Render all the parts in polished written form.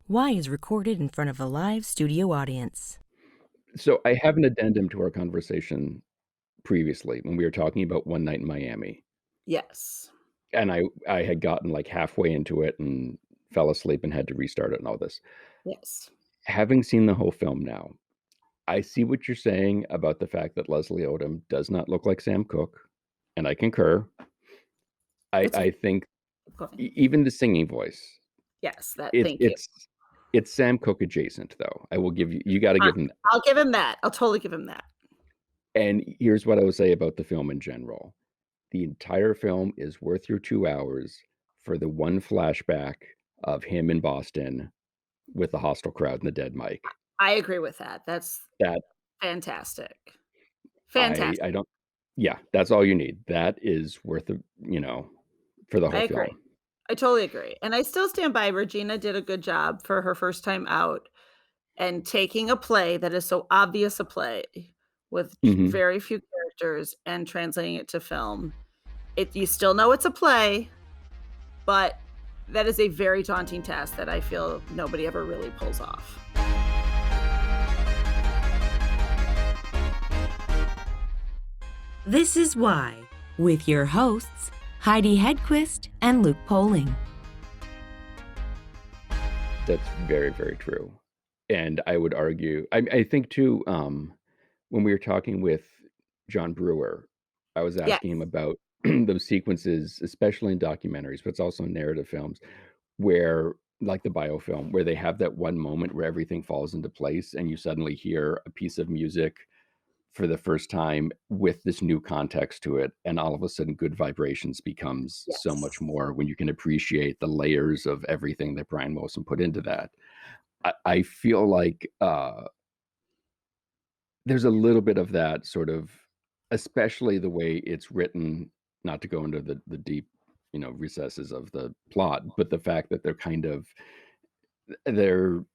Why is recorded in front of a live studio audience. So I have an addendum to our conversation previously when we were talking about One Night in Miami, Yes. and I had gotten, like, halfway into it and fell asleep and had to restart it and all this. Yes. Having seen the whole film now, I see what you're saying about the fact that Leslie Odom does not look like Sam Cooke, and I concur. I It's I think going. even the singing voice, Yes, that it's thank you. it's it's Sam Cooke adjacent, though. I will give you gotta I give him that. I'll give him that. I'll totally give him that. And here's what I would say about the film in general. The entire film is worth your 2 hours for the one flashback of him in Boston with the hostile crowd and the dead mic. I agree with that. That's That fantastic. I Fantastic. don't yeah, that's all you need. That is worth for the I whole agree. film. I totally agree, and I still stand by Regina did a good job for her first time out and taking a play that is so obvious a play with Mhm. very few characters and translating it to film. You still know it's a play, but that is a very daunting task that I feel nobody ever really pulls off. This is Why, with your hosts, Heidi Hedquist and Luke Poling. That's very, very true. And I would argue I think too, when we were talking with John Brewer, I was Yes, asking him about those sequences, especially in documentaries, but it's also in narrative films, where like the biofilm, where they have that one moment where everything falls into place and you suddenly hear a piece of music for the first time with this new context to it, and all of a sudden Good Vibrations becomes so yes. much more when you can appreciate the layers of everything that Brian Wilson put into that. I feel like, there's a little bit of that sort of, especially the way it's written, not to go into the deep, recesses of the plot, but the fact that they're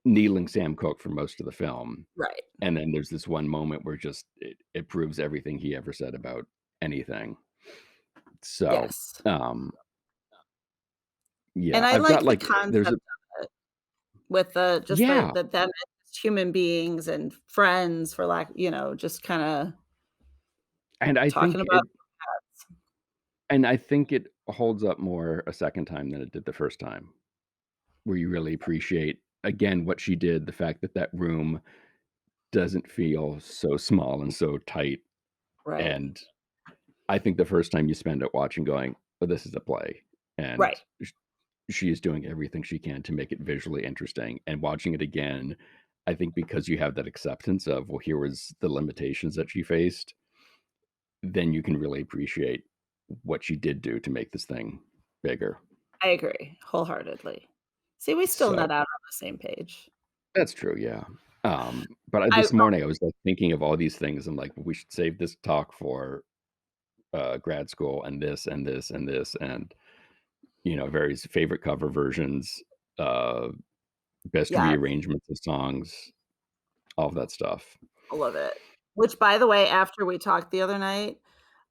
kneeling Sam Cooke for most of the film, Right. and then there's this one moment where just it proves everything he ever said about anything. So, Yes. um, And yeah, I I've got, like the like there's concept a of it with just yeah, the them as human beings and friends for lack just kinda and I talking think about it holds up more a second time than it did the first time. Where you really appreciate, again, what she did, the fact that that room doesn't feel so small and so tight, right. and I think the first time you spend it watching going, "Oh, this is a play," and Right. she is doing everything she can to make it visually interesting, and watching it again, I think because you have that acceptance of, well, here was the limitations that she faced, then you can really appreciate what she did do to make this thing bigger. I agree wholeheartedly. See, we still So not out on the same page. that's true, yeah. But I this morning I was, like, thinking of all these things. I'm like, "We should save this talk for, grad school and this and this and this," and, various favorite cover versions, uh, best yes, rearrangements of songs, all of that stuff. I love it. Which, by the way, after we talked the other night,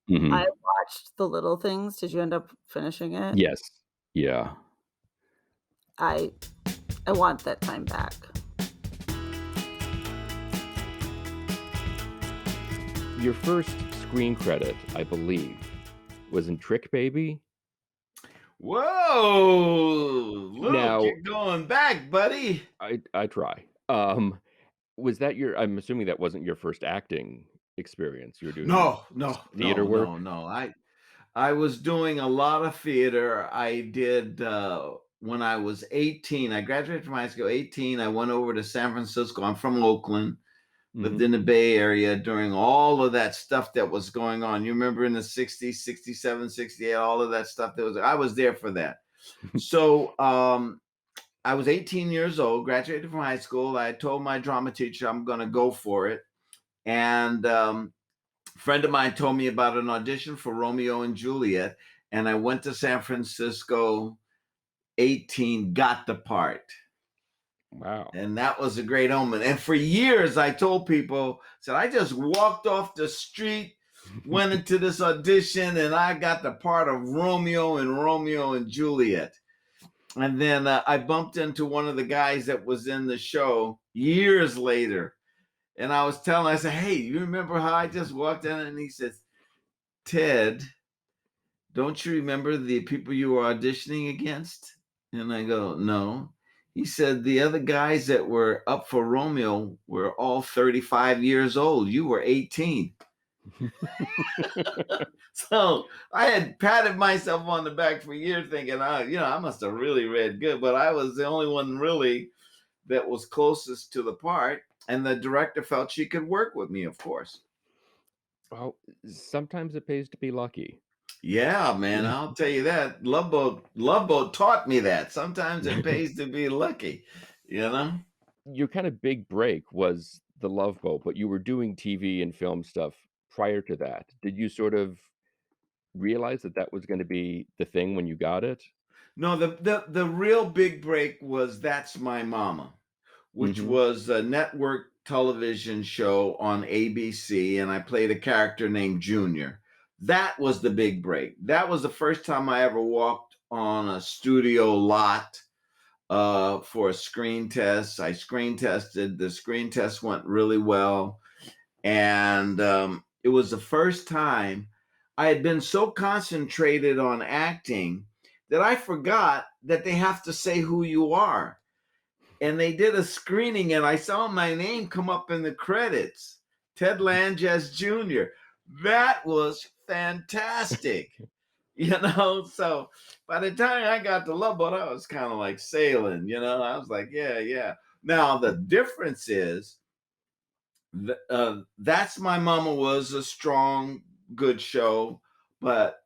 I Mhm. watched The Little Things. Did you end up finishing it? Yes. Yeah. I I want that time back. Your first screen credit, I believe, was in Trick Baby? Whoa, Luke, Now, you're going back, buddy. I try. Was that your I'm assuming that wasn't your first acting experience. You were doing No, no, theater no, work? no, no. I was doing a lot of theater. I did when I was 18. I graduated from high school 18. I went over to San Francisco. I'm from Oakland, lived Mhm. in the Bay Area during all of that stuff that was going on. You remember in the 60s, 67, 68, all of that stuff I was there for that. So, I was 18 years old, graduated from high school. I told my drama teacher I'm going to go for it. And a friend of mine told me about an audition for Romeo and Juliet. And I went to San Francisco, 18, got the part. Wow. And that was a great omen. And for years, I told people, said, I just walked off the street, went into this audition, and I got the part of Romeo and Juliet. And then I bumped into one of the guys that was in the show years later. And I was telling, I said, hey, you remember how I just walked in? And he says, Ted, don't you remember the people you were auditioning against? And I go, no. He said, the other guys that were up for Romeo were all 35 years old. You were 18. So I had patted myself on the back for years thinking, I must have really read good, but I was the only one really that was closest to the part. And the director felt she could work with me, of course. Well, sometimes it pays to be lucky. Yeah, man, I'll tell you that. Love Boat taught me that. Sometimes it pays to be lucky, you know? Your kind of big break was The Love Boat, but you were doing TV and film stuff prior to that. Did you sort of realize that that was going to be the thing when you got it? No, the real big break was That's My Mama, which was a network television show on ABC, and I played a character named Junior. That was the big break. That was the first time I ever walked on a studio lot for a screen test. I screen tested. The screen test went really well. And it was the first time I had been so concentrated on acting that I forgot that they have to say who you are. And they did a screening and I saw my name come up in the credits, Ted Lange as Junior. That was fantastic. So by the time I got to Love Boat, I was kind of like sailing, I was like, yeah. Now the difference is That's My Mama was a strong, good show, but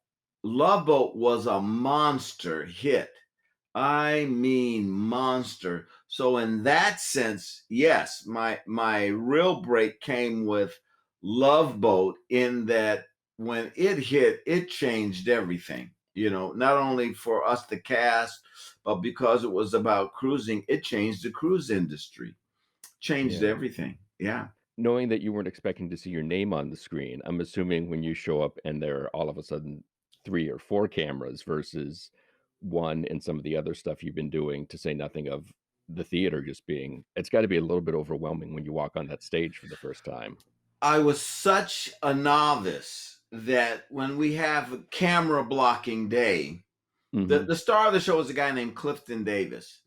Love Boat was a monster hit. I mean monster. So in that sense, yes, my real break came with Love Boat in that when it hit, it changed everything. Not only for us the cast, but because it was about cruising, it changed the cruise industry. Changed everything. Yeah. Knowing that you weren't expecting to see your name on the screen, I'm assuming when you show up and there are all of a sudden 3 or 4 cameras versus one in some of the other stuff you've been doing, to say nothing of the theater just being, it's got to be a little bit overwhelming when you walk on that stage for the first time. I was such a novice that when we have a camera blocking day, the star of the show was a guy named Clifton Davis.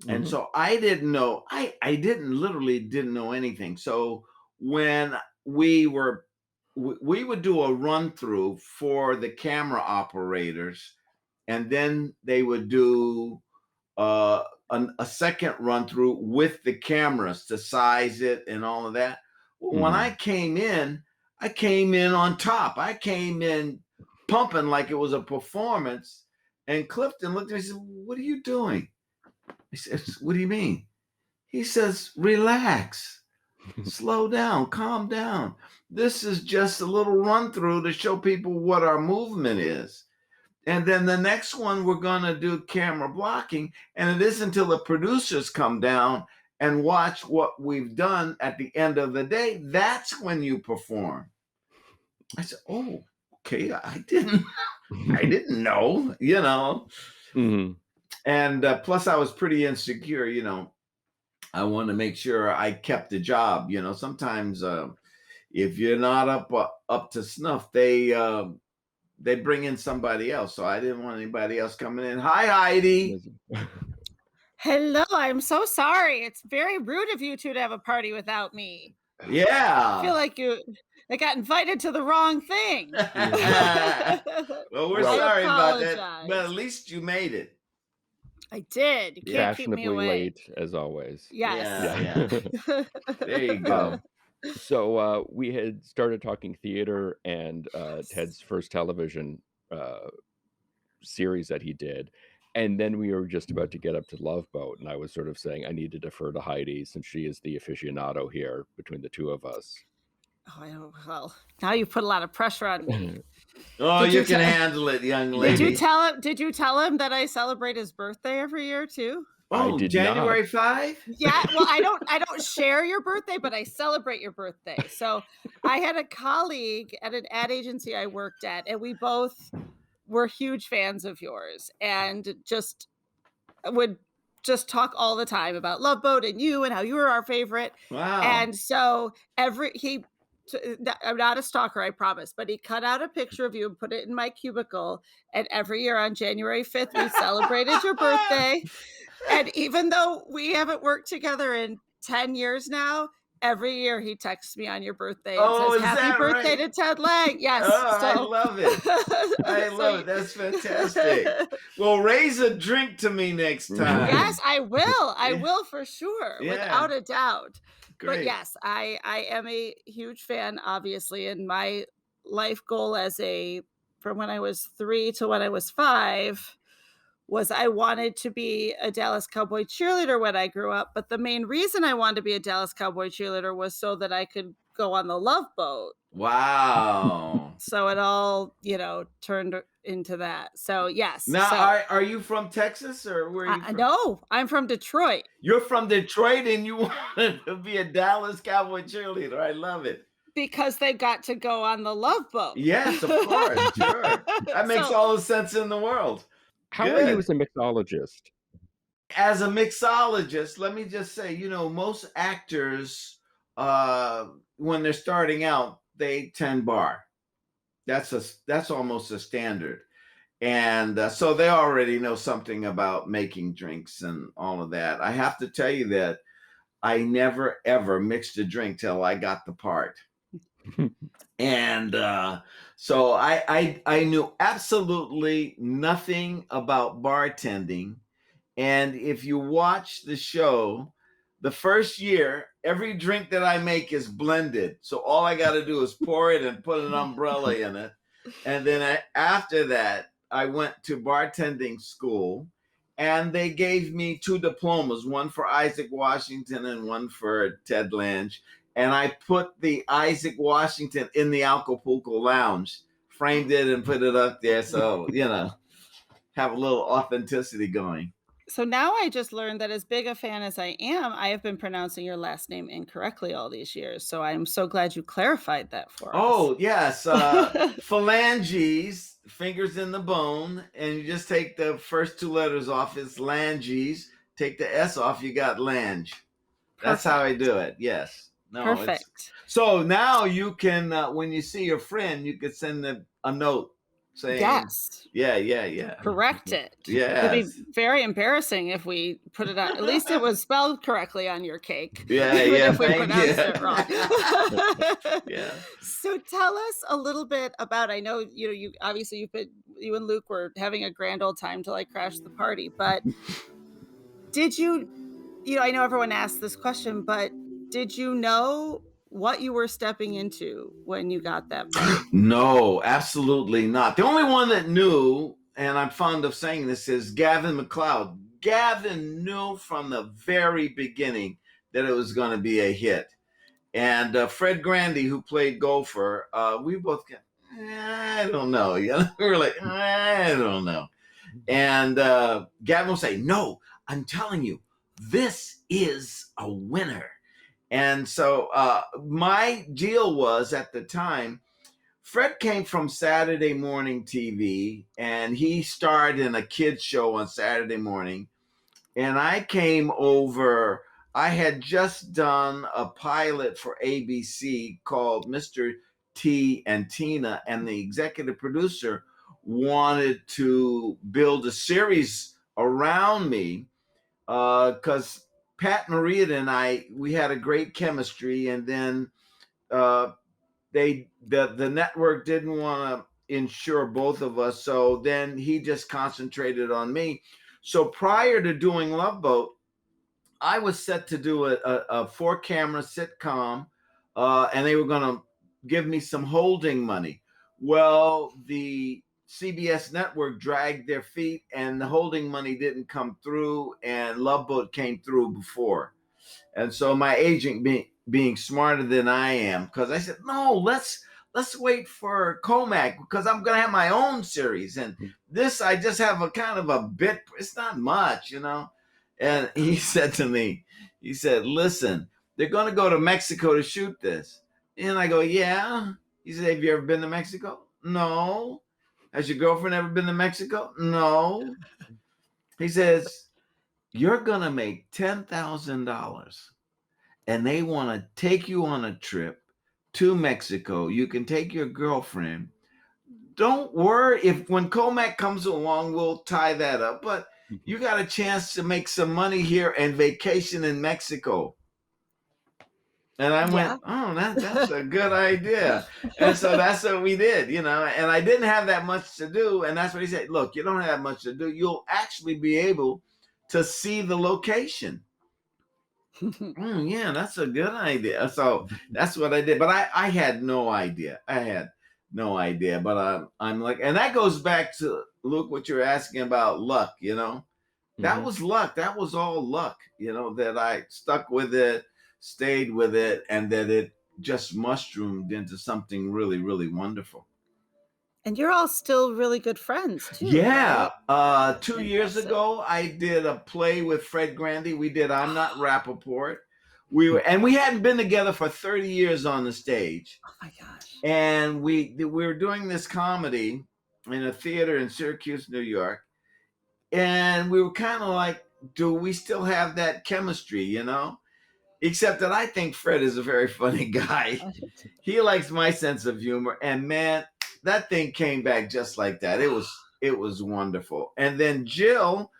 And so I didn't know, I literally didn't know anything. So when we would do a run through for the camera operators, and then they would do a second run through with the cameras to size it and all of that. Well, when I came in on top. I came in pumping like it was a performance. And Clifton looked at me and said, "What are you doing?" I said, "What do you mean?" He says, "Relax, slow down, calm down. This is just a little run through to show people what our movement is. And then the next one, we're going to do camera blocking. And it isn't until the producers come down and watch what we've done at the end of the day. That's when you perform." I said, "Oh, okay. I didn't know, And plus I was pretty insecure, I want to make sure I kept the job. Sometimes if you're not up to snuff, they bring in somebody else. So I didn't want anybody else coming in. Hi, Heidi. Hello, I'm so sorry. It's very rude of you two to have a party without me. Yeah. I feel like I got invited to the wrong thing. Well, we're sorry about that, apologize. but at least you made it. I did. You can't keep me Fashionably away. late, as always. Yes. Yeah. There you go. So we had started talking theater and Ted's first television series that he did. And then we were just about to get up to Love Boat. And I was sort of saying I need to defer to Heidi since she is the aficionado here between the two of us. Oh, well, now you put a lot of pressure on me. Oh, you can handle it, young lady. Did you tell him that I celebrate his birthday every year too? Oh, January 5? Yeah, well, I don't share your birthday, but I celebrate your birthday. So I had a colleague at an ad agency I worked at, and we both were huge fans of yours. And just would just talk all the time about Love Boat and you and how you were our favorite. Wow. And so I'm not a stalker, I promise, but he cut out a picture of you and put it in my cubicle. And every year on January 5th, we celebrated your birthday. And even though we haven't worked together in 10 years now, every year he texts me on your birthday and Oh, says, is "Happy that birthday right? to Ted Lange." Yes. Oh, I so- love it. I love it. That's fantastic. Well, raise a drink to me next time. Yes, I will. I Yeah. will for sure, Yeah. without a doubt. But Great. yes, I am a huge fan, obviously, and my life goal from when I was 3 to when I was 5 was I wanted to be a Dallas Cowboy cheerleader when I grew up. But the main reason I wanted to be a Dallas Cowboy cheerleader was so that I could go on the Love Boat. Wow. So it all, turned into that. So yes. Now, so, are you from Texas or where are you from? no, I'm from Detroit. You're from Detroit and you wanted to be a Dallas Cowboy cheerleader. I love it. Because they got to go on the Love Boat. Yes, of course. Sure. That makes all the sense in the world. How are you Good. as a mixologist? As a mixologist, let me just say, most actors, when they're starting out, they tend bar. That's almost a standard. And so they already know something about making drinks and all of that. I have to tell you that I never, ever mixed a drink till I got the part. And so I knew absolutely nothing about bartending. And if you watch the show, the first year, every drink that I make is blended. So all I got to do is pour it and put an umbrella in it. And then after that, I went to bartending school and they gave me 2 diplomas, one for Isaac Washington and one for Ted Lange. And I put the Isaac Washington in the Acapulco Lounge, framed it and put it up there. So, have a little authenticity going. So now I just learned that as big a fan as I am, I have been pronouncing your last name incorrectly all these years. So I'm so glad you clarified that for us. Oh, yes. Phalanges, fingers in the bone. And you just take the first 2 letters off. It's Langes. Take the S off, you got Lange. That's how I do it. Yes. No, Perfect. So now you can, when you see your friend, you could send them a note saying, Yes. Yeah. Correct it. Yes. It'd be very embarrassing if we put it on. At least it was spelled correctly on your cake. Yeah. If we Thank pronounced you. it wrong. Yeah. So tell us a little bit about, I know, you obviously you and Luke were having a grand old time till I crashed the party, but did you, I know everyone asks this question, but did you know what you were stepping into when you got that part? No, absolutely not. The only one that knew, and I'm fond of saying this, is Gavin MacLeod. Gavin knew from the very beginning that it was going to be a hit. And Fred Grandy, who played Gopher, we both got, I don't know. We were like, I don't know. And Gavin will say, no, I'm telling you, this is a winner. And so my deal was at the time, Fred came from Saturday morning TV and he starred in a kids show on Saturday morning. And I came over, I had just done a pilot for ABC called Mr. T and Tina, and the executive producer wanted to build a series around me because Pat Morita and we had a great chemistry, and then the network didn't want to insure both of us, so then he just concentrated on me. So prior to doing Love Boat, I was set to do a 4-camera sitcom, and they were going to give me some holding money. Well, the CBS network dragged their feet and the holding money didn't come through, and Love Boat came through before. And so my agent being smarter than I am, because I said, no, let's wait for Comac because I'm going to have my own series. And this, I just have a kind of a bit, it's not much, And he said to me, he said, listen, they're going to go to Mexico to shoot this. And I go, yeah. He said, have you ever been to Mexico? No. Has your girlfriend ever been to Mexico? No. He says, you're going to make $10,000 and they want to take you on a trip to Mexico. You can take your girlfriend. Don't worry if when Comac comes along, we'll tie that up. But you got a chance to make some money here and vacation in Mexico. And I went, oh, that's a good idea. And so that's what we did, and I didn't have that much to do. And that's what he said. Look, you don't have much to do. You'll actually be able to see the location. Yeah, that's a good idea. So that's what I did. But I had no idea. But I'm like, and that goes back to, Luke, what you're asking about luck, That was luck. That was all luck, that I stuck with it, stayed with it, and that it just mushroomed into something really, really wonderful. And you're all still really good friends too. Yeah. Right? 2 years ago, I did a play with Fred Grandy. We did I'm Not Rappaport. We hadn't been together for 30 years on the stage. Oh my gosh. And we were doing this comedy in a theater in Syracuse, New York. And we were kind of like, do we still have that chemistry, Except that I think Fred is a very funny guy. He likes my sense of humor. And man, that thing came back just like that. It was wonderful. And then Jill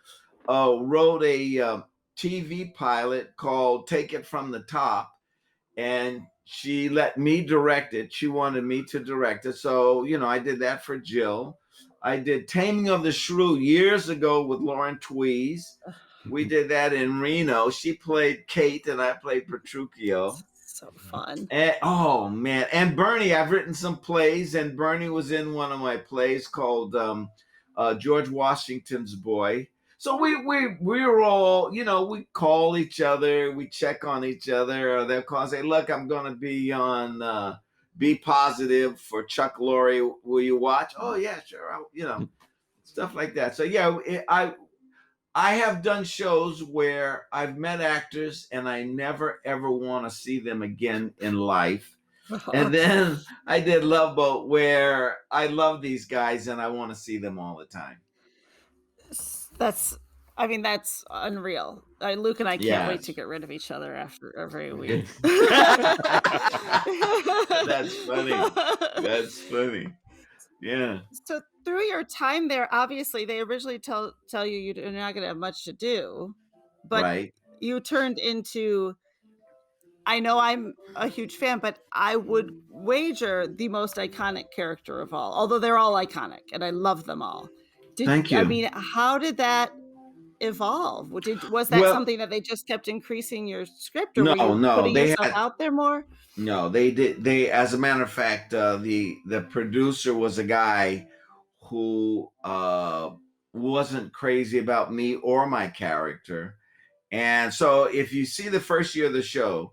wrote a TV pilot called Take It From the Top. And she let me direct it. She wanted me to direct it. So, I did that for Jill. I did Taming of the Shrew years ago with Lauren Tweez. We did that in Reno. She played Kate and I played Petruchio. So fun. And, oh, man. And Bernie, I've written some plays, and Bernie was in one of my plays called George Washington's Boy. So we were all, we call each other, we check on each other, or they'll call and say, look, I'm going to be on Be Positive for Chuck Lorre. Will you watch? Oh, yeah, sure. Stuff like that. So, yeah, I have done shows where I've met actors and I never, ever want to see them again in life. And then I did Love Boat where I love these guys and I want to see them all the time. That's unreal. Luke and I can't wait to get rid of each other after every week. That's funny. Yeah. So through your time there, obviously they originally tell you you're not going to have much to do, but right. You turned into, I know I'm a huge fan, but I would wager the most iconic character of all, although they're all iconic and I love them all. Thank you. I mean, how did that evolve? Was that something that they just kept increasing your script, or were you putting yourself out there more? No, they did. As a matter of fact, the producer was a guy who wasn't crazy about me or my character. And so if you see the first year of the show,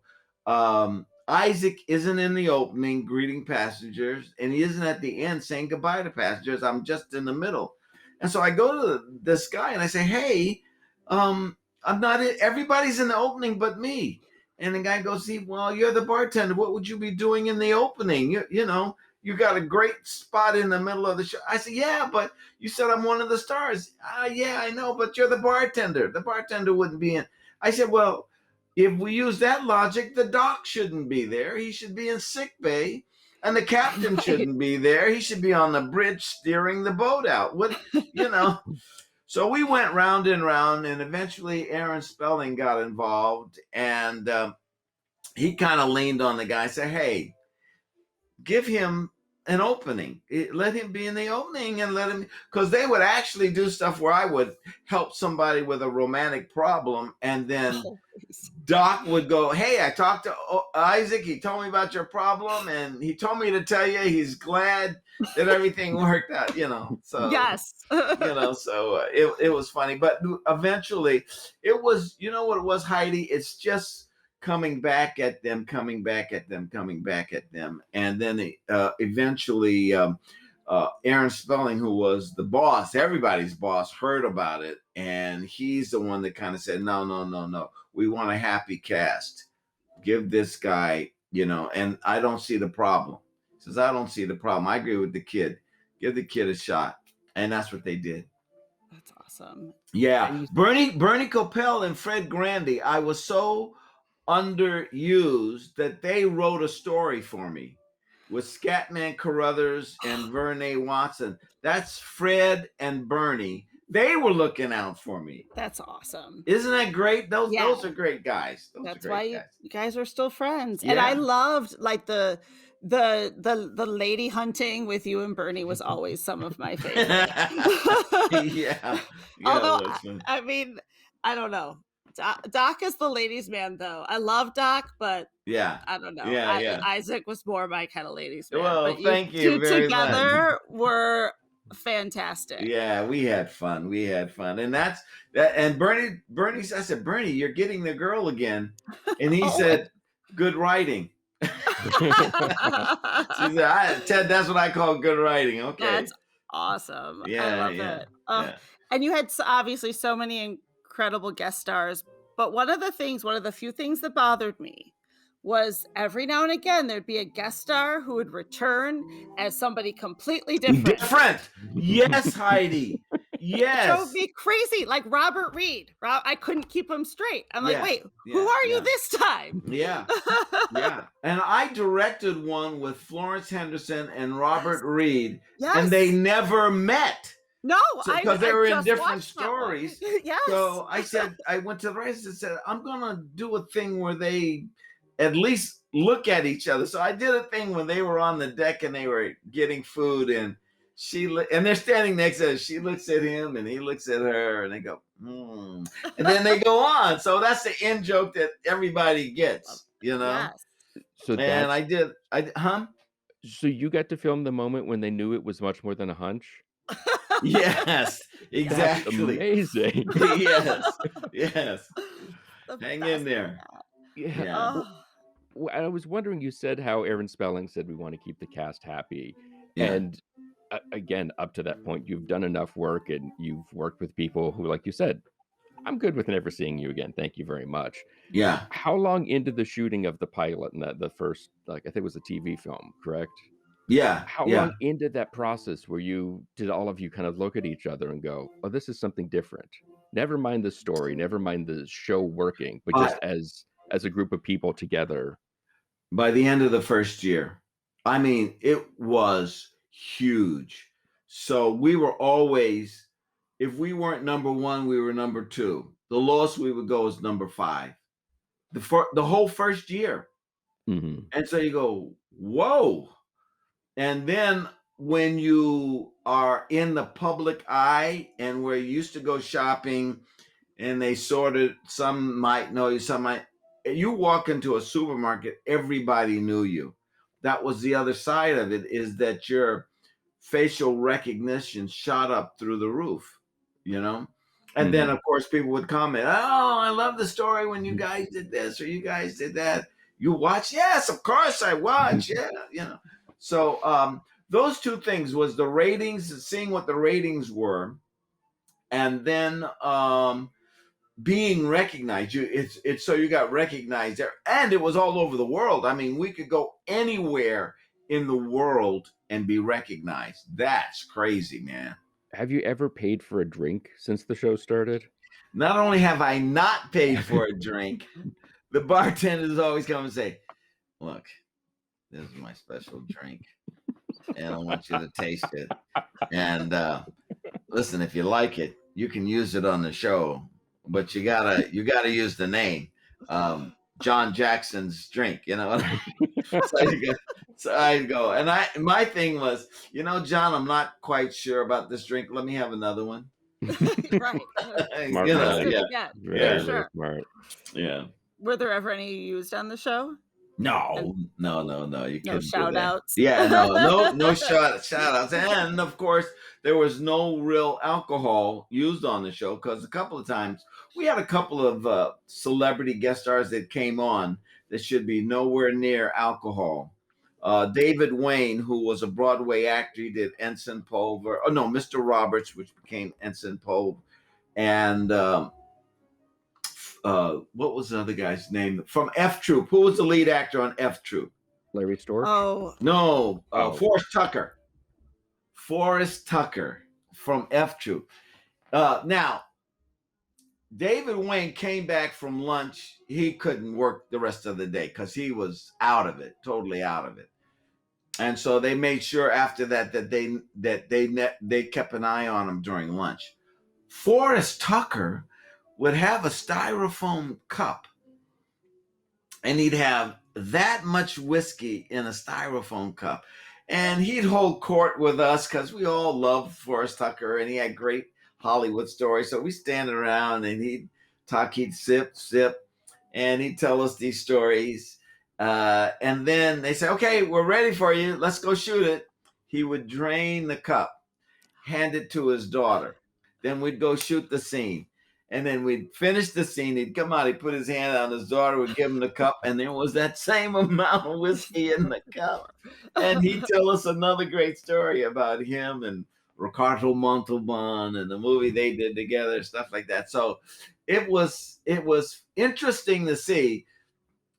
Isaac isn't in the opening greeting passengers, and he isn't at the end saying goodbye to passengers. I'm just in the middle. And so I go to this guy and I say, hey, I'm not in, everybody's in the opening but me. And the guy goes, see, well, you're the bartender. What would you be doing in the opening? You got a great spot in the middle of the show. I said, yeah, but you said I'm one of the stars. Yeah, I know, but you're the bartender. The bartender wouldn't be in. I said, well, if we use that logic, the doc shouldn't be there. He should be in sick bay. And the captain shouldn't be there. He should be on the bridge steering the boat out. So we went round and round, and eventually Aaron Spelling got involved, and he kind of leaned on the guy and said, hey, give him an opening. Let him be in the opening and let him, because they would actually do stuff where I would help somebody with a romantic problem, and then Doc would go, hey, I talked to Isaac. He told me about your problem, and he told me to tell you he's glad that everything worked out, So yes, so it was funny, but eventually it was, what it was, Heidi. It's just coming back at them, and then eventually Aaron Spelling, who was the boss, everybody's boss, heard about it, and he's the one that kind of said, no. We want a happy cast. Give this guy, and I don't see the problem. He says, I don't see the problem. I agree with the kid. Give the kid a shot. And that's what they did. That's awesome. Yeah. And you- Bernie Coppell and Fred Grandy, I was so underused that they wrote a story for me with Scatman Carruthers and Vernee Watson. That's Fred and Bernie. They were looking out for me. That's awesome. Isn't that great? Those Yeah. are great guys. Those That's are why great guys. you guys are still friends. And I Yeah. loved like the lady hunting with you and Bernie was always some of my favorite. Yeah. Although that's funny. I mean, I don't know. Doc is the ladies' man, though. I love Doc, but Yeah. I don't know. Yeah. Isaac was more my kind of ladies' man. Well, but thank you two very together were fantastic. Yeah, we had fun. And that's that. And Bernie, I said, Bernie, you're getting the girl again. And he said, good writing. She said, Ted, that's what I call good writing. Okay. That's awesome. Yeah, I love yeah, it. yeah. And you had obviously so many incredible guest stars. But one of the few things that bothered me was every now and again there'd be a guest star who would return as somebody completely different. Yes, Heidi. Yes. It drove me crazy. Like Robert Reed. I couldn't keep him straight. I'm like, wait, who are you this time? Yeah. Yeah. And I directed one with Florence Henderson and Robert Reed, and they never met. No, because they were in different watched that one. stories. Yes. So I said, I went to the writers and said, I'm gonna do a thing where they at least look at each other. So I did a thing when they were on the deck and they were getting food, and and they're standing next to her. She looks at him and he looks at her, and they go, and then they go on. So that's the in joke that everybody gets, you know. Yes. So and So you got to film the moment when they knew it was much more than a hunch? Yes, exactly. That's amazing. Yes. Hang in there. Yeah. I was wondering, you said how Aaron Spelling said we want to keep the cast happy. Yeah. And again, up to that point, you've done enough work and you've worked with people who, like you said, I'm good with never seeing you again. Thank you very much. Yeah. How long into the shooting of the pilot and the first, I think it was a TV film, correct? Yeah. How long into that process did all of you kind of look at each other and go, oh, this is something different? Never mind the story, never mind the show working, but just as a group of people together. By the end of the first year, I mean, it was huge. So we were always, if we weren't number one, we were number two. The lowest we would go is number 5. The whole first year. Mm-hmm. And so you go, whoa. And then when you are in the public eye and where you used to go shopping and they sorted, some might know you, some might, you walk into a supermarket, everybody knew you. That was the other side of it, is that your facial recognition shot up through the roof, you know? And then, of course, people would comment, oh, I love the story when you guys did this or you guys did that. You watch? Yes, of course I watch. Yeah, you know. So those two things was the ratings, seeing what the ratings were, and then being recognized. It's so you got recognized there, and it was all over the world. I mean, we could go anywhere in the world and be recognized. That's crazy, man. Have you ever paid for a drink since the show started? Not only have I not paid for a drink, the bartenders always come and say, look, this is my special drink, and I want you to taste it. And listen, if you like it, you can use it on the show, but you gotta use the name, John Jackson's drink. You know. So I'd go, and my thing was, you know, John, I'm not quite sure about this drink. Let me have another one. Right. Smart, you know, very sure. Smart. Yeah. Were there ever any used on the show? No. You No couldn't shout do that. outs. Yeah, no shout outs. And of course, there was no real alcohol used on the show, because a couple of times we had a couple of celebrity guest stars that came on that should be nowhere near alcohol. David Wayne, who was a Broadway actor, he did Ensign Pove, Mr. Roberts, which became Ensign Pove, and what was the other guy's name from F Troop? Who was the lead actor on F Troop? Larry Storch? Oh. No, Forrest Tucker. Forrest Tucker from F Troop. Now, David Wayne came back from lunch. He couldn't work the rest of the day because he was out of it, totally out of it. And so they made sure after that they kept an eye on him during lunch. Forrest Tucker would have a styrofoam cup, and he'd have that much whiskey in a styrofoam cup. And he'd hold court with us because we all loved Forrest Tucker, and he had great Hollywood stories. So we stand around and he'd talk, he'd sip, and he'd tell us these stories. And then they say, okay, we're ready for you. Let's go shoot it. He would drain the cup, hand it to his daughter. Then we'd go shoot the scene. And then we'd finish the scene. He'd come out, he'd put his hand on his daughter, would give him the cup, and there was that same amount of whiskey in the cup. And he'd tell us another great story about him and Ricardo Montalban and the movie they did together, stuff like that. So it was interesting to see.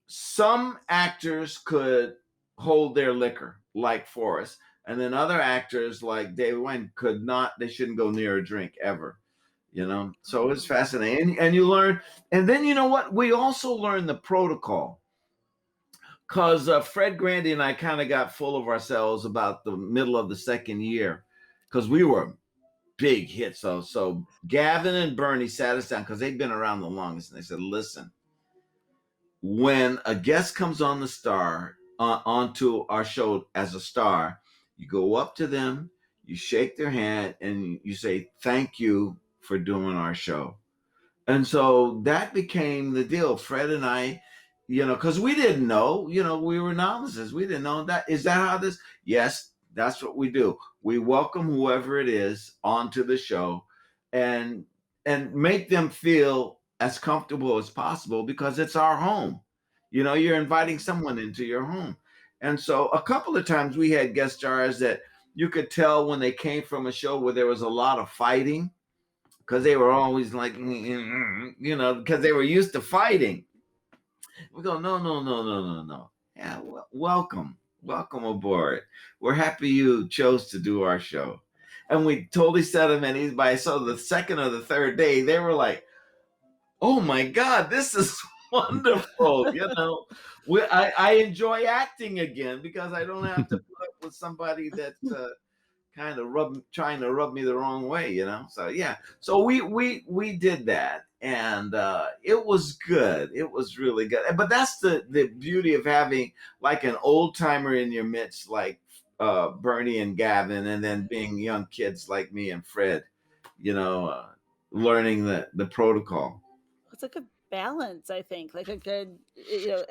Some actors could hold their liquor, like Forrest, and then other actors like David Wayne could not. They shouldn't go near a drink ever. So it's fascinating. And you learn, and then you know what? We also learned the protocol, because Fred Grandy and I kind of got full of ourselves about the middle of the second year, because we were big hits. So Gavin and Bernie sat us down because they'd been around the longest, and they said, listen, when a guest comes on the star, onto our show as a star, you go up to them, you shake their hand, and you say, thank you for doing our show. And so that became the deal. Fred and I, because we didn't know, we were novices. We didn't know that. Is that how this? Yes, that's what we do. We welcome whoever it is onto the show and make them feel as comfortable as possible, because it's our home. You're inviting someone into your home. And so a couple of times we had guest stars that you could tell when they came from a show where there was a lot of fighting, because they were always like, because they were used to fighting. We go, no. Yeah, welcome aboard. We're happy you chose to do our show. And we totally set them at ease by. So the second or the third day, they were like, oh my God, this is wonderful. I enjoy acting again because I don't have to put up with somebody that's kind of trying to rub me the wrong way, So yeah, so we did that, and it was good. It was really good. But that's the beauty of having like an old timer in your midst, like Bernie and Gavin, and then being young kids like me and Fred, learning the protocol. It's like a balance, I think, like a good,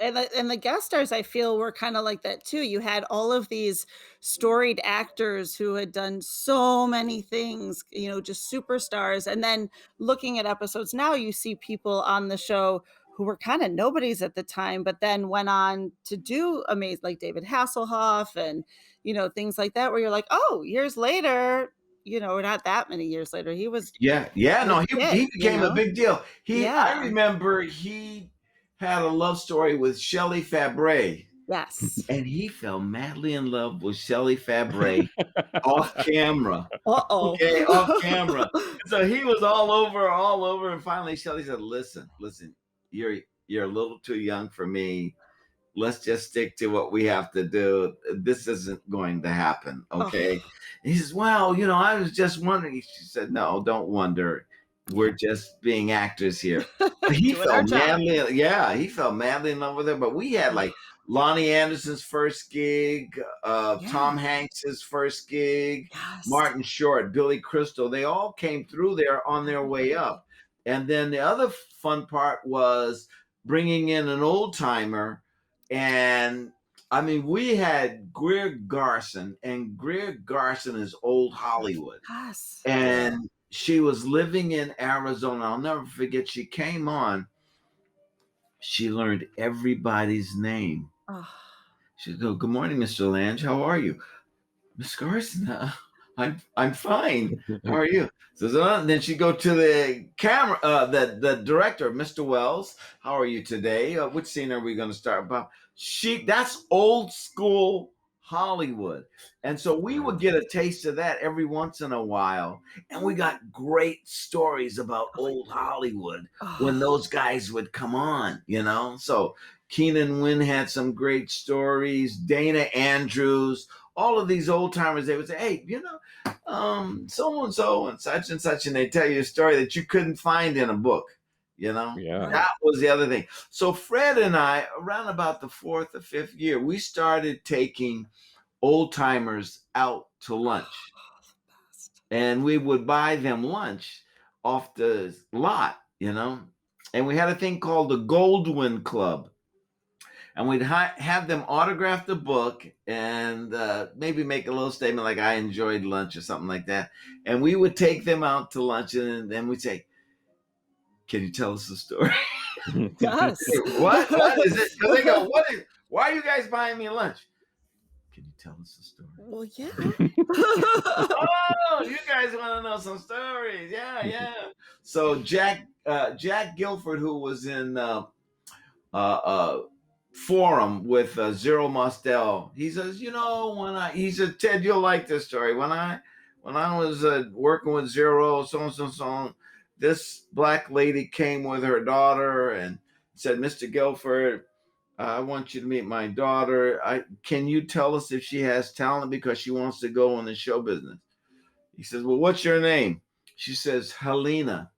and the guest stars, I feel, were kind of like that too. You had all of these storied actors who had done so many things, just superstars. And then looking at episodes now, you see people on the show who were kind of nobodies at the time, but then went on to do amazing, like David Hasselhoff and, things like that, where you're like, oh, years later, not that many years later, he was no, he became a big deal. I Yeah. remember he had a love story with Shelley Fabre. Yes. And he fell madly in love with Shelley Fabre off camera. Uh-oh. Okay, off camera. So he was all over, and finally Shelley said, listen, you're a little too young for me. Let's just stick to what we have to do. This isn't going to happen, okay? Oh. And he says, well, I was just wondering. She said, no, don't wonder. We're just being actors here. But he fell madly in love with her. But we had like Lonnie Anderson's first gig, Tom Hanks's first gig, Yes. Martin Short, Billy Crystal. They all came through there on their way up. And then the other fun part was bringing in an old timer. And I mean, we had Greer Garson, and Greer Garson is old Hollywood. Yes. And she was living in Arizona. I'll never forget. She came on. She learned everybody's name. Oh. She'd go, good morning, Mr. Lange. How are you? Miss Garson, I'm fine. How are you? So then she'd go to the camera, the director, Mr. Wells. How are you today? Which scene are we going to start about? That's old school Hollywood. And so we would get a taste of that every once in a while. And we got great stories about old Hollywood when those guys would come on, you know? So Keenan Wynn had some great stories, Dana Andrews, all of these old timers, they would say, hey, you know, so-and-so and such, and they tell you a story that you couldn't find in a book, you know? Yeah. That was the other thing. So Fred and I, around about the 4th or 5th year, we started taking old timers out to lunch. And we would buy them lunch off the lot, you know? And we had a thing called the Goldwyn Club. And we'd have them autograph the book and maybe make a little statement like, I enjoyed lunch or something like that. And we would take them out to lunch and then we'd say, can you tell us a story? Yes. What is it? Because they go, why are you guys buying me lunch? Can you tell us a story? Well, yeah. Oh, you guys want to know some stories. Yeah. So Jack Guilford, who was in Forum with Zero Mostel, he says, you know, he said, Ted, you'll like this story. When I was working with Zero, so, this black lady came with her daughter and said, Mr. Guilford, I want you to meet my daughter. Can you tell us if she has talent because she wants to go in the show business? He says, well, what's your name? She says, Helena.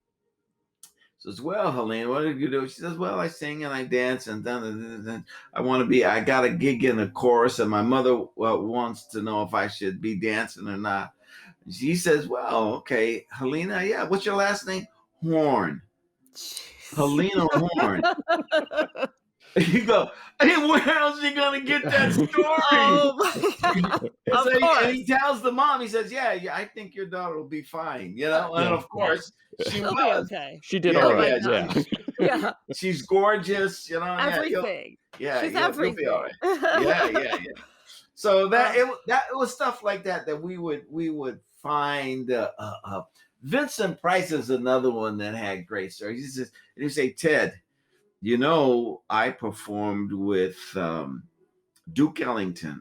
Says, well, Helena, what did you do? She says, well, I sing and I dance and then I got a gig in a chorus and my mother wants to know if I should be dancing or not. She says, well, okay, Helena, yeah, what's your last name? Horn. Jeez. Helena Horn. You go, hey, where else are you going to get that story? Oh, my God. And he tells the mom, he says, yeah, I think your daughter will be fine, you know? And of course, she She'll was. be okay. She did Yeah, all right. yeah, Yeah. She's gorgeous, you know? Everything. Yeah, She's you'll everything. be all right. Yeah. So it was stuff like that we would find. Vincent Price is another one that had great stories. He say, Ted, you know, I performed with Duke Ellington.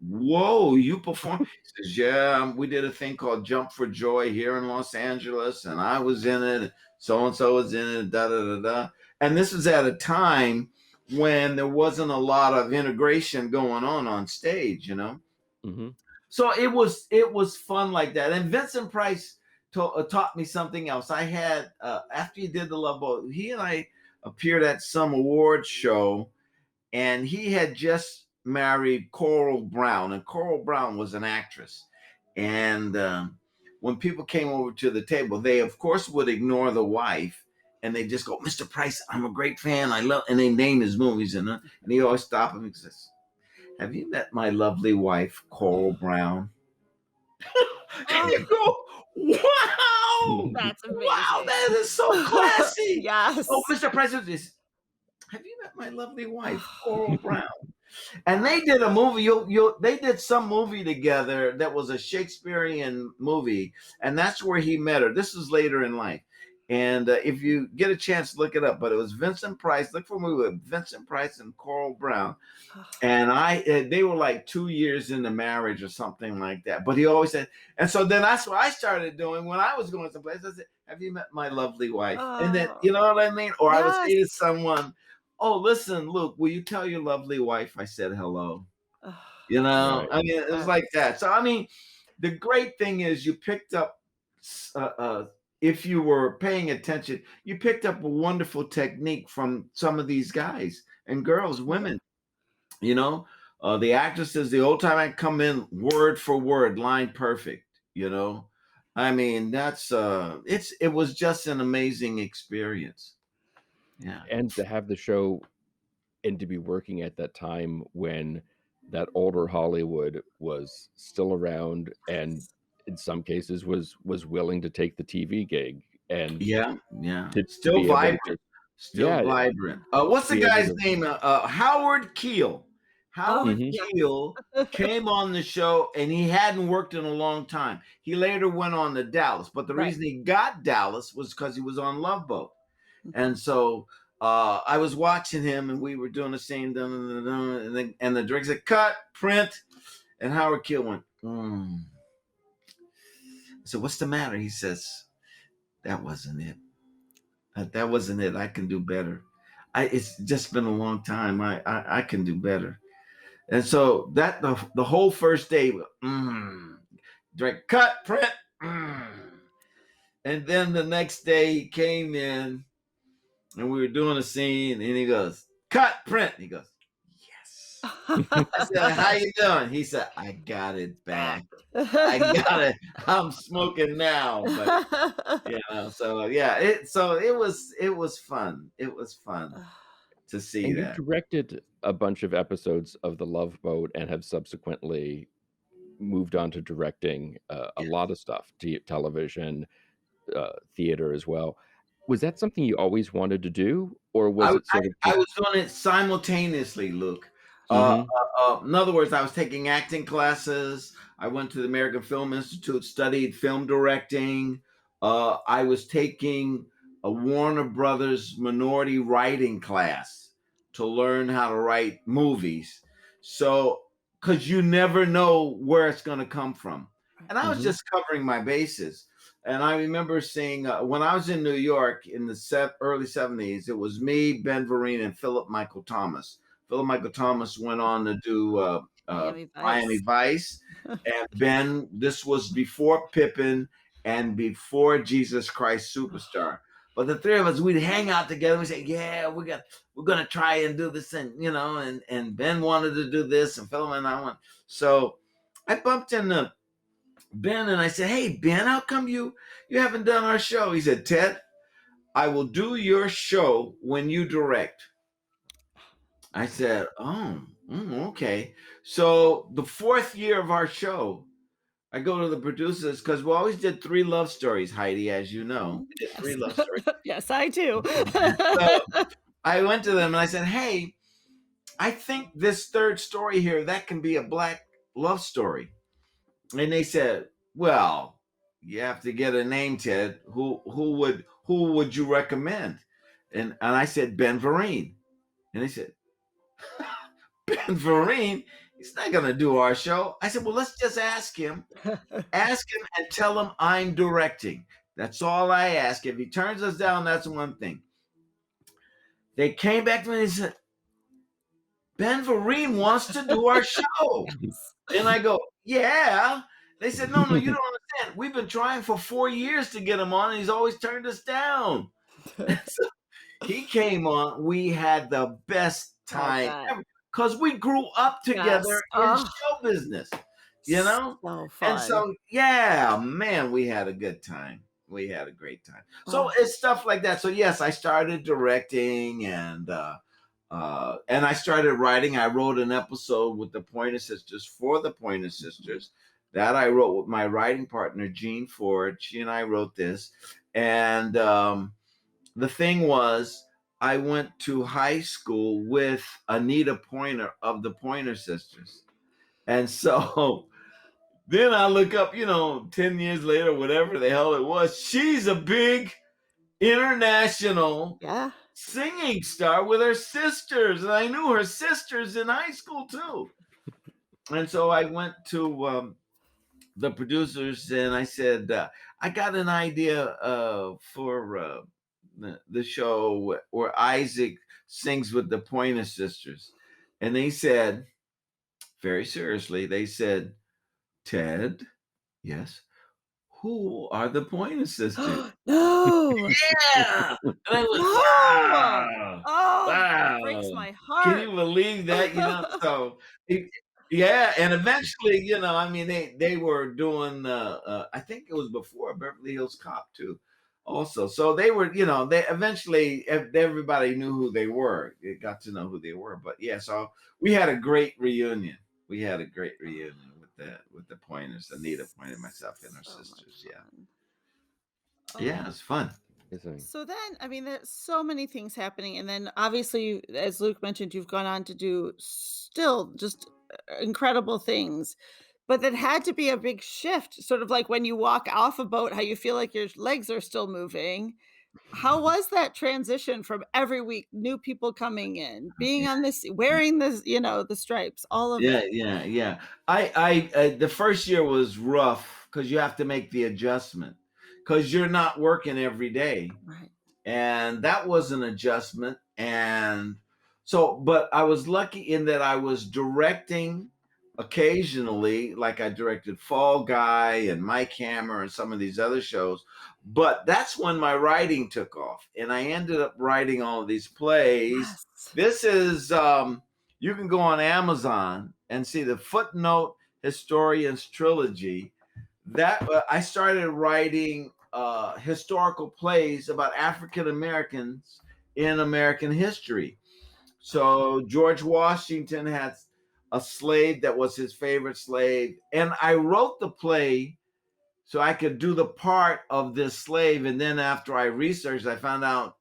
Whoa, you performed? He says, yeah, we did a thing called Jump for Joy here in Los Angeles, and I was in it. So-and-so was in it, da-da-da-da. And this was at a time when there wasn't a lot of integration going on stage, you know? Mm-hmm. So it was fun like that. And Vincent Price taught me something else. I had, after he did The Love Boat, he and I appeared at some award show, and he had just married Coral Brown, and Coral Brown was an actress. And when people came over to the table, they of course would ignore the wife, and they just go, Mr. Price, I'm a great fan. I love, and they name his movies, and he always stopped him and says, have you met my lovely wife, Coral Brown? And you go, wow, That's amazing. wow, that is so classy. Yes. Oh, Mr. President, have you met my lovely wife, Coral Brown? And they did a movie. They did some movie together that was a Shakespearean movie, and that's where he met her. This is later in life. And if you get a chance, look it up. But it was Vincent Price. Look for a movie with Vincent Price and Coral Brown. And they were like 2 years into marriage or something like that. But he always said, and so then that's what I started doing when I was going someplace. I said, have you met my lovely wife? And then, you know what I mean? Or I would say to someone, oh, listen, Luke, will you tell your lovely wife I said hello? You know, right. I mean, it was like that. So, I mean, the great thing is you picked up, if you were paying attention, you picked up a wonderful technique from some of these guys and girls, women. You know, the actresses, the old time I come in word for word, line perfect, you know. I mean, that's it was just an amazing experience. Yeah. And to have the show and to be working at that time when that older Hollywood was still around and in some cases was willing to take the TV gig and still vibrant. Vibrant. What's the guy's name? Howard Keel. Howard Keel came on the show and he hadn't worked in a long time. He later went on to Dallas, but the reason he got Dallas was because he was on Love Boat. And so I was watching him and we were doing the same, and the director said, cut, print. And Howard Keel went, I said, what's the matter? He says, that wasn't it. That wasn't it. I can do better. It's just been a long time. I can do better. And so that the whole first day, direct cut, print. And then the next day he came in and we were doing a scene and he goes, cut, print. He goes, yes. I said, how you doing? He said, I got it back. I got it. I'm smoking now. But so yeah, it was fun. It was fun to see And that. you directed a bunch of episodes of The Love Boat and have subsequently moved on to directing a lot of stuff, television, theater as well. Was that something you always wanted to do, or was it sort of I was doing it simultaneously, Luke. In other words, I was taking acting classes. I went to the American Film Institute, studied film directing. I was taking a Warner Brothers minority writing class to learn how to write movies. So, because you never know where it's going to come from. And I was just covering my bases. And I remember seeing when I was in New York in the early 70s, it was me, Ben Vereen, and Philip Michael Thomas. Philip Michael Thomas went on to do Miami Vice. And Ben, this was before Pippin and before Jesus Christ Superstar. But the three of us, we'd hang out together. We'd say, yeah, we're going to try and do this. And Ben wanted to do this and Philip and I went. So I bumped into Ben and I said, hey, Ben, how come you haven't done our show? He said, Ted, I will do your show when you direct. I said, okay. So the fourth year of our show, I go to the producers because we always did 3 love stories, Heidi, as you know. We did 3 love stories. Yes, I do. So I went to them and I said, hey, I think this third story here, that can be a Black love story. And they said, well, you have to get a name, Ted. Who would you recommend? And I said, Ben Vereen. And they said, Ben Vereen, he's not going to do our show. I said, well, let's just ask him. Ask him and tell him I'm directing. That's all I ask. If he turns us down, that's one thing. They came back to me and said, Ben Vereen wants to do our show. And I go, yeah. They said, no, you don't understand. We've been trying for 4 years to get him on, and he's always turned us down. So he came on. We had the best time ever because we grew up together in show business, So fun. And so, yeah, man, we had a good time. We had a great time. So it's stuff like that. So yes, I started directing and I started writing. I wrote an episode with the Pointer Sisters for the Pointer Sisters that I wrote with my writing partner, Jean Ford. She and I wrote this. And the thing was, I went to high school with Anita Pointer of the Pointer Sisters. And so then I look up, 10 years later, whatever the hell it was, she's a big international singing star with her sisters. And I knew her sisters in high school too. And so I went to the producers and I said, I got an idea for the show where Isaac sings with the Pointer Sisters. And they said, very seriously, they said, Ted, yes, who are the Pointer Sisters? No. Yeah. And I was, wow. Wow. It breaks my heart. Can you believe that? So yeah, and eventually, they were doing I think it was before Beverly Hills Cop too, also. So they were, they eventually everybody knew who they were. They got to know who they were. But yeah, so we had a great reunion. We had a great reunion with the Pointers, Anita Pointer, myself, and her sisters. Yeah. Yeah, it's fun. So then, there's so many things happening. And then obviously, as Luke mentioned, you've gone on to do still just incredible things. But that had to be a big shift, sort of like when you walk off a boat, how you feel like your legs are still moving. how was that transition from every week, new people coming in, being on this, wearing this, the stripes, all of Yeah, it? yeah, yeah. I the first year was rough because you have to make the adjustment because you're not working every day, Right. and that was an adjustment. And so, but I was lucky in that I was directing occasionally, like I directed Fall Guy and Mike Hammer and some of these other shows. But that's when my writing took off, and I ended up writing all of these plays. Yes. This is you can go on Amazon and see the Footnote Historians Trilogy. That I started writing historical plays about African Americans in American history. So George Washington had a slave that was his favorite slave, and I wrote the play so I could do the part of this slave. And then after I researched, I found out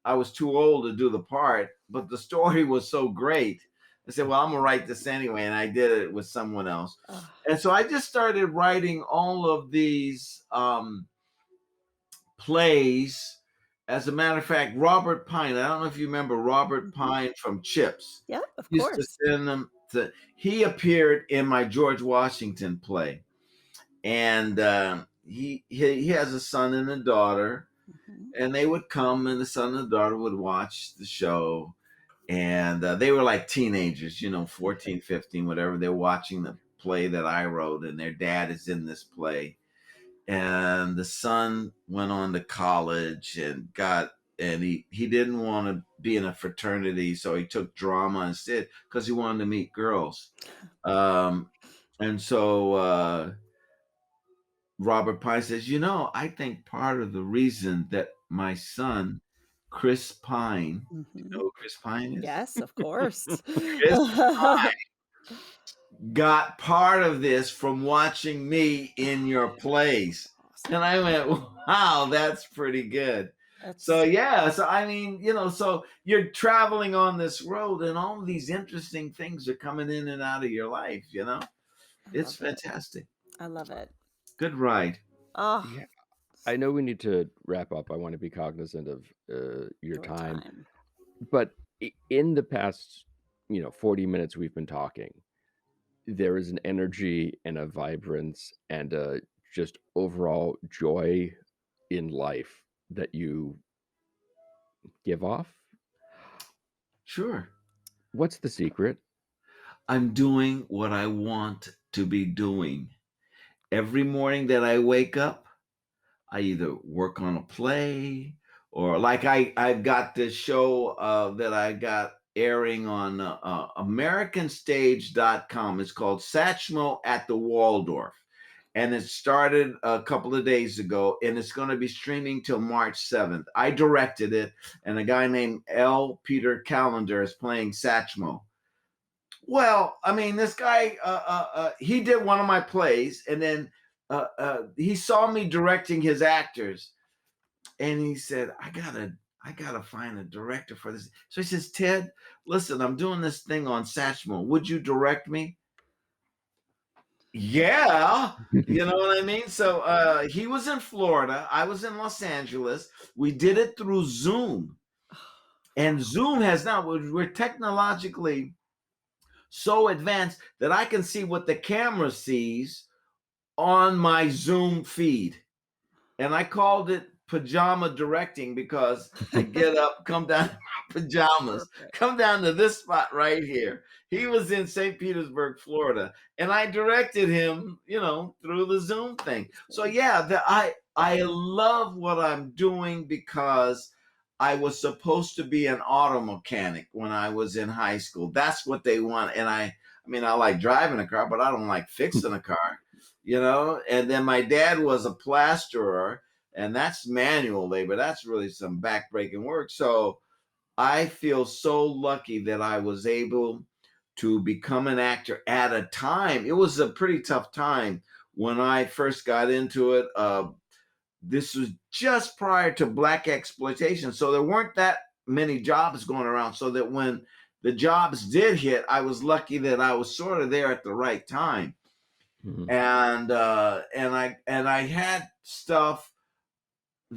I was too old to do the part, but the story was so great. I said, well, I'm gonna write this anyway, and I did it with someone else. Ugh. And so I just started writing all of these plays. As a matter of fact, Robert Pine, I don't know if you remember Robert Pine from Chips, Yeah, of used to course. send them to, he appeared in my George Washington play. And he has a son and a daughter, Mhm. and they would come, and the son and the daughter would watch the show. And they were like teenagers, 14, 15, whatever. They're watching the play that I wrote, and their dad is in this play. And the son went on to college and he didn't want to be in a fraternity, so he took drama instead because he wanted to meet girls. And so Robert Pine says, I think part of the reason that my son, Chris Pine, do you know Mhm. who Chris Pine is? Yes, of course. Chris got part of this from watching me in your plays. Awesome. And I went, wow, that's pretty good. So, That's yeah. So, I mean, so you're traveling on this road and all of these interesting things are coming in and out of your life, I It's love it. fantastic. I love it. Good ride. Oh, Yeah, I know we need to wrap up. I want to be cognizant of your your time, time. but in the past, 40 minutes we've been talking, there is an energy and a vibrance and a just overall joy in life that you give off. Sure. What's the secret? I'm doing what I want to be doing. Every morning that I wake up, I either work on a play or like I've got this show that I got airing on americanstage.com. It's called Satchmo at the Waldorf. And it started a couple of days ago, and it's going to be streaming till March 7th. I directed it, and a guy named L. Peter Callender is playing Satchmo. Well, I mean, this guy, he did one of my plays, and then he saw me directing his actors, and he said, I gotta find a director for this. So he says, Ted, listen, I'm doing this thing on Satchmo. Would you direct me? Yeah, you know what I mean? So he was in Florida, I was in Los Angeles. We did it through Zoom. And Zoom has now, we're technologically so advanced that I can see what the camera sees on my Zoom feed. And I called it Pajama Directing because I get up, come down in my pajamas, Perfect. come down to this spot right here. He was in St. Petersburg, Florida, and I directed him, through the Zoom thing. So yeah, I love what I'm doing because I was supposed to be an auto mechanic when I was in high school. That's what they want. And I mean, I like driving a car, but I don't like fixing a car, And then my dad was a plasterer, and that's manual labor. That's really some backbreaking work. So I feel so lucky that I was able to become an actor at a time. It was a pretty tough time when I first got into it. This was just prior to Black exploitation. So there weren't that many jobs going around. So that when the jobs did hit, I was lucky that I was sort of there at the right time. Mhm. And I had stuff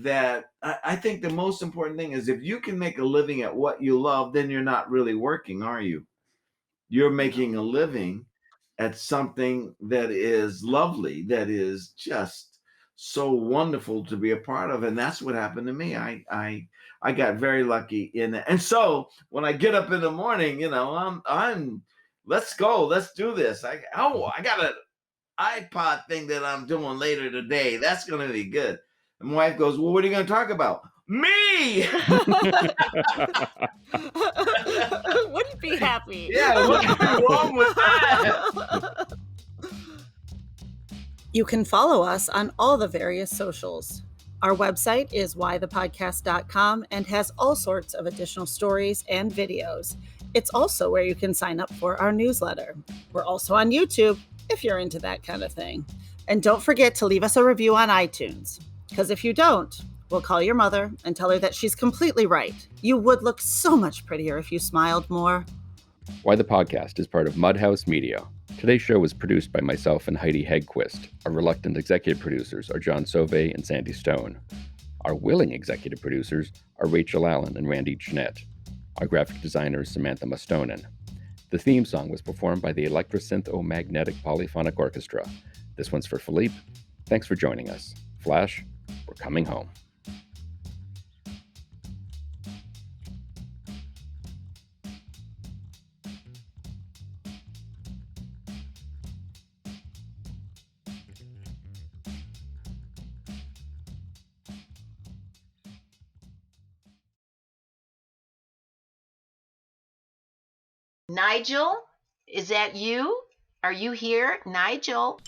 that I think the most important thing is if you can make a living at what you love, then you're not really working, are you? You're making a living at something that is lovely, that is just so wonderful to be a part of. And that's what happened to me. I got very lucky in it. And so when I get up in the morning, you know, I'm let's go, let's do this. I got an iPod thing that I'm doing later today. That's gonna be good. And my wife goes, well, what are you gonna talk about? Me. Wouldn't be happy. Yeah, what could be wrong with that? You can follow us on all the various socials. Our website is whythepodcast.com and has all sorts of additional stories and videos. It's also where you can sign up for our newsletter. We're also on YouTube if you're into that kind of thing. And don't forget to leave us a review on iTunes, because if you don't, we'll call your mother and tell her that she's completely right. You would look so much prettier if you smiled more. Why the Podcast is part of Mudhouse Media. Today's show was produced by myself and Heidi Hedquist. Our reluctant executive producers are John Sauvé and Sandy Stone. Our willing executive producers are Rachel Allen and Randy Jeanette. Our graphic designer is Samantha Mustonen. The theme song was performed by the Electrosynth-O-Magnetic Polyphonic Orchestra. This one's for Philippe. Thanks for joining us. Flash, we're coming home. Nigel, is that you? Are you here, Nigel?